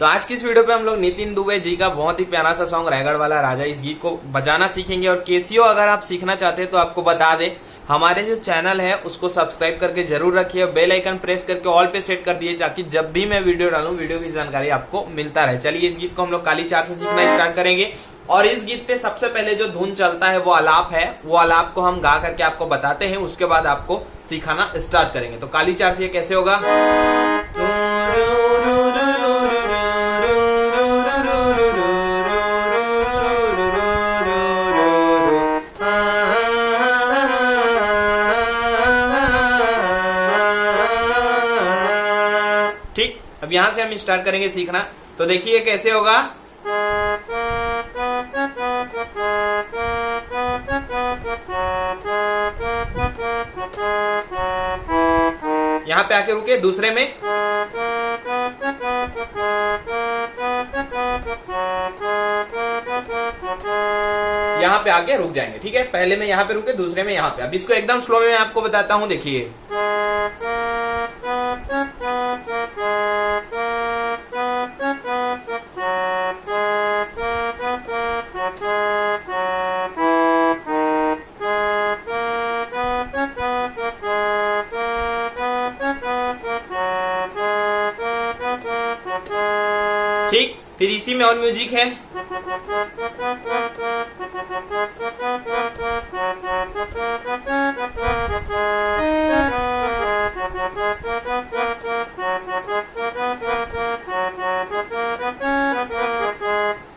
तो आज की इस वीडियो पे हम लोग नितिन दुबे जी का बहुत ही प्यारा सा सॉन्ग रायगढ़ वाला राजा, इस गीत को बजाना सीखेंगे। और केसीओ अगर आप सीखना चाहते हैं तो आपको बता दे, हमारे जो चैनल है उसको सब्सक्राइब करके जरूर रखिए, बेल आइकन प्रेस करके ऑल पे सेट कर दिए, ताकि जब भी मैं वीडियो डालूं वीडियो की जानकारी आपको मिलता रहे। चलिए इस गीत को हम लोग काली चार से सीखना स्टार्ट करेंगे। और इस गीत पे सबसे पहले जो धुन चलता है वो आलाप है, वो आलाप को हम गा करके आपको बताते हैं, उसके बाद आपको सिखाना स्टार्ट करेंगे। तो काली चार से ये कैसे होगा? ठीक, अब यहां से हम स्टार्ट करेंगे सीखना। तो देखिए कैसे होगा। यहां पे आके रुके, दूसरे में यहां पे आके रुक जाएंगे। ठीक है, पहले में यहां पे रुके, दूसरे में यहां पे। अब इसको एकदम स्लो में आपको बताता हूं, देखिए। ठीक, फिर इसी में और म्यूजिक है।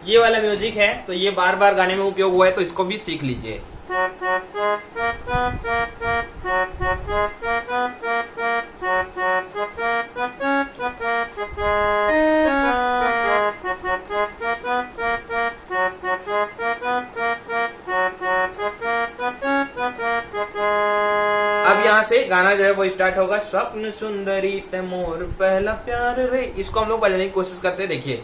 ये वाला म्यूजिक है, तो ये बार बार गाने में उपयोग हुआ है, तो इसको भी सीख लीजिए। अब यहाँ से गाना जो है वो स्टार्ट होगा। स्वप्न सुंदरी ते मोर पहला प्यार रे, इसको हम लोग बजाने की कोशिश करते हैं, देखिए।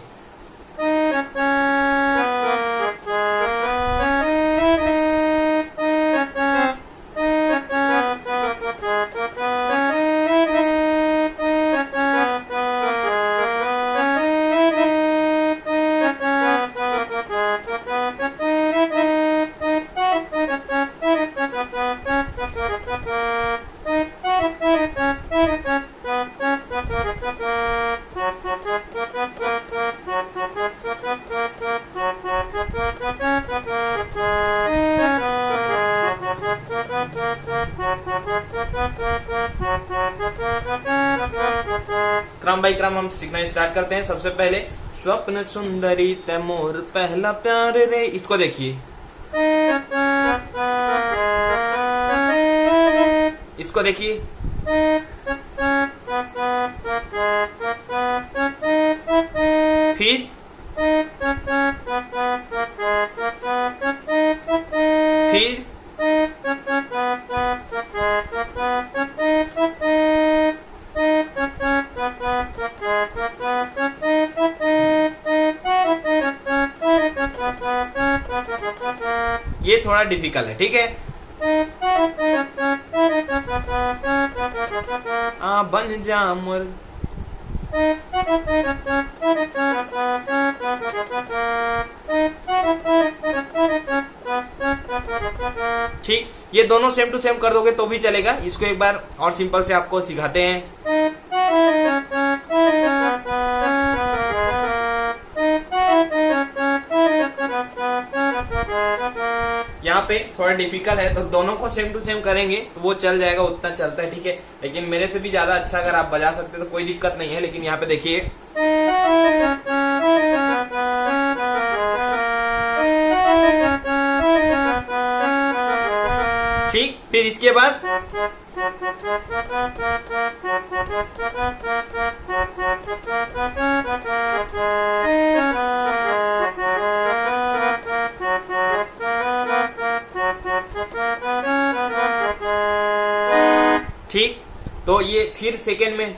क्रम बाई क्रम हम सीखना स्टार्ट करते हैं। सबसे पहले स्वप्न सुंदरी ते मोर पहला प्यार रे, इसको देखिए। इसको देखिए। फिर फिर ये थोड़ा डिफिकल्ट है, ठीक है। बन जा मोर, ठीक। ये दोनों सेम टू सेम कर दोगे तो भी चलेगा। इसको एक बार और सिंपल से आपको सिखाते हैं। यहाँ पे थोड़ा डिफिकल्ट है, तो दोनों को सेम टू सेम करेंगे तो वो चल जाएगा, उतना चलता है, ठीक है। लेकिन मेरे से भी ज्यादा अच्छा अगर आप बजा सकते तो कोई दिक्कत नहीं है। लेकिन यहाँ पे देखिए, ठीक। फिर इसके बाद ठीक, तो ये फिर सेकेंड में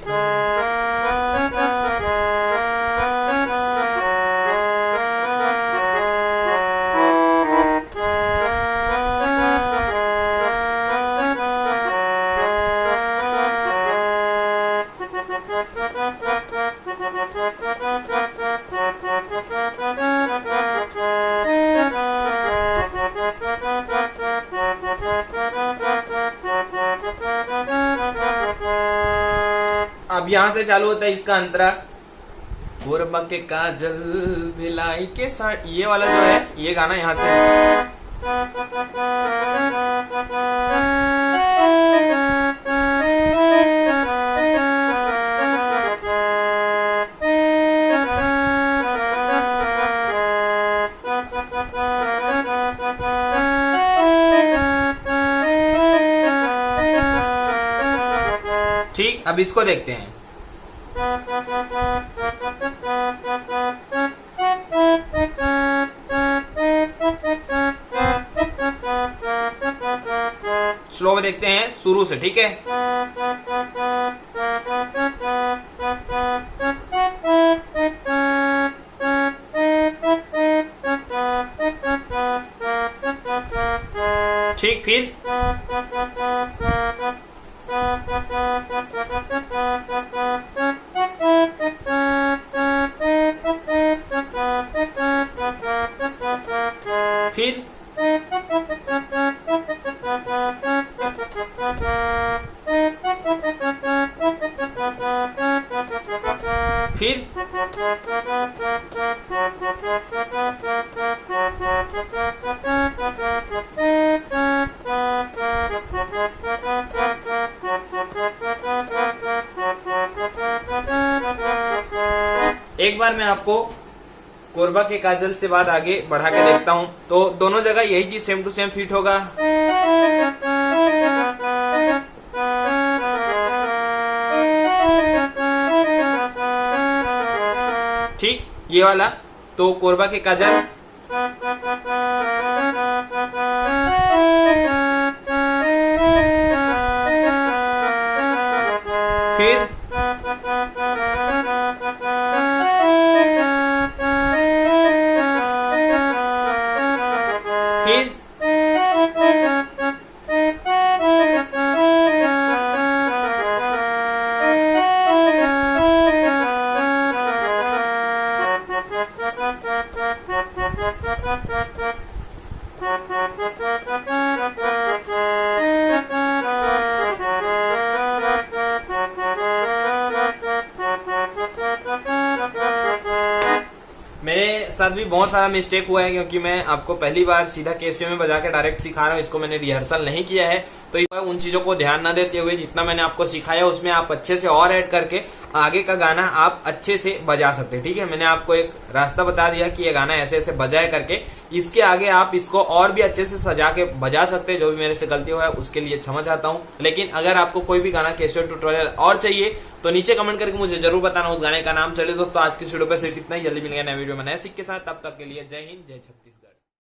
यहाँ से चालू होता है इसका अंतरा, कोरबा के काजल भिलाई के साथ, ये वाला जो है ये गाना यहाँ से ठीक। अब इसको देखते हैं। स्लो में देखते हैं शुरू से, ठीक है। ठीक, फिर फिर फिर एक बार मैं आपको कोरबा के काजल से बाद आगे बढ़ा के देखता हूं, तो दोनों जगह यही चीज सेम टू सेम फिट होगा। ठीक, ये वाला तो कोरबा के काजल, फिर मेरे साथ भी बहुत सारा मिस्टेक हुआ है, क्योंकि मैं आपको पहली बार सीधा कैसियो में बजा के डायरेक्ट सिखा रहा हूँ। इसको मैंने रिहर्सल नहीं किया है, तो उन चीजों को ध्यान न देते हुए जितना मैंने आपको सिखाया उसमें आप अच्छे से और ऐड करके आगे का गाना आप अच्छे से बजा सकते हैं। ठीक है, मैंने आपको एक रास्ता बता दिया कि ये गाना ऐसे ऐसे बजाए करके, इसके आगे आप इसको और भी अच्छे से सजा के बजा सकते हैं। जो भी मेरे से गलती हुआ है उसके लिए क्षमा चाहता हूँ। लेकिन अगर आपको कोई भी गाना कैसियो ट्यूटोरियल और चाहिए तो नीचे कमेंट करके मुझे जरूर बताना उस गाने का नाम। चले दोस्तों, आज की वीडियो पे सिर्फ इतना ही। जल्दी मिलेंगे नए वीडियो में नए सीख के साथ, तब तक के लिए जय हिंद, जय छत्तीसगढ़।